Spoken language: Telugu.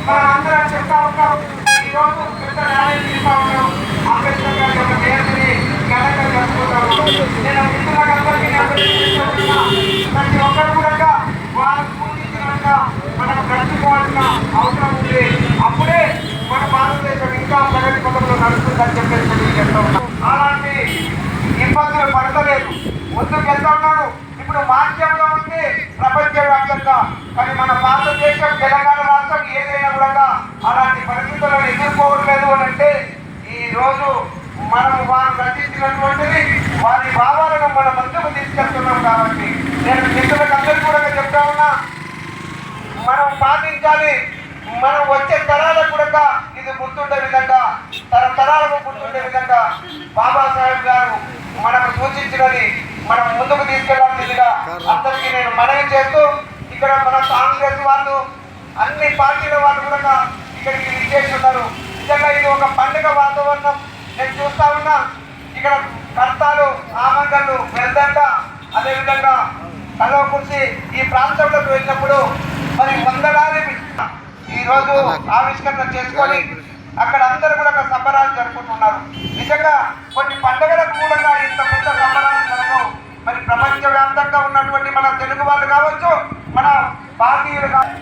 మనం అందరం చెప్తా ఉంటాం. ఈ రోజు పెద్ద న్యాయం చేస్తా ఉంటాం. అంబేద్కర్ గారి యొక్క జయంతిని ఘనంగా జరుపుకుంటాము. నేను మిత్రులందరికీ ప్రతి ఒక్కరు కూడా వారు సూచించినట్టుగా మనం నడుచుకోవాల్సిన అవసరం ఉంది. అప్పుడే మన భారతదేశం ఇంకా ప్రగతి పథంలో నడుస్తుందని చెప్పేసి చెప్తా ఉన్నాం. అలాంటి ఇబ్బందులు పడతలేదు, ముందుకు వెళ్తా ఉన్నారు. ఇప్పుడు మాధ్యమంలో ఉంది ప్రపంచవ్యాప్తంగా, కానీ మన భారతదేశం తెలంగాణ రాష్ట్రం ఏదైనా కూడా అలాంటి పరిస్థితులను ఎదుర్కోవట్లేదు అని అంటే ఈ రోజు మనం వారు రచించినటువంటిది వారి భావాలను మన ముందుకు తీసుకెళ్తున్నాం. కాబట్టి నేను మిత్రులకు అందరికీ కూడా చెప్తా ఉన్నా, మనం పాటించాలి. మనం వచ్చే తరాలకు కూడా ఇది గుర్తుండే విధంగా, తరతరాలకు గుర్తుండే విధంగా బాబాసాహెబ్ గారు మనకు సూచించినది మనం ముందుకు తీసుకెళ్లాల్సిందిగా అందరికీ నేను మనవి చేస్తూ, ఇక్కడ మన కాంగ్రెస్ వాళ్ళు అన్ని పార్టీల వాళ్ళు కూడా ఇక్కడికి విచ్చేస్తున్నారు. నిజంగా ఇది ఒక పండుగ వాతావరణం నేను చూస్తా ఉన్నా. ఇక్కడ కర్తాలు, ఆమంగళ్ళు, వెళ్దండ, అదేవిధంగా కల్వకుర్చి ఈ ప్రాంతంలోకి వెళ్ళినప్పుడు మరి వందలాది ఈరోజు ఆవిష్కరణ చేసుకొని అక్కడ అందరూ కూడా సంబరాలు జరుపుకుంటున్నారు. నిజంగా కొన్ని పండుగలకు కూడా ఇంత పెద్ద సంబరాలు జరగవు. మరి ప్రపంచవ్యాప్తంగా ఉన్నటువంటి మన తెలుగు వాళ్ళు కావచ్చు, మన భారతీయులు కావచ్చు.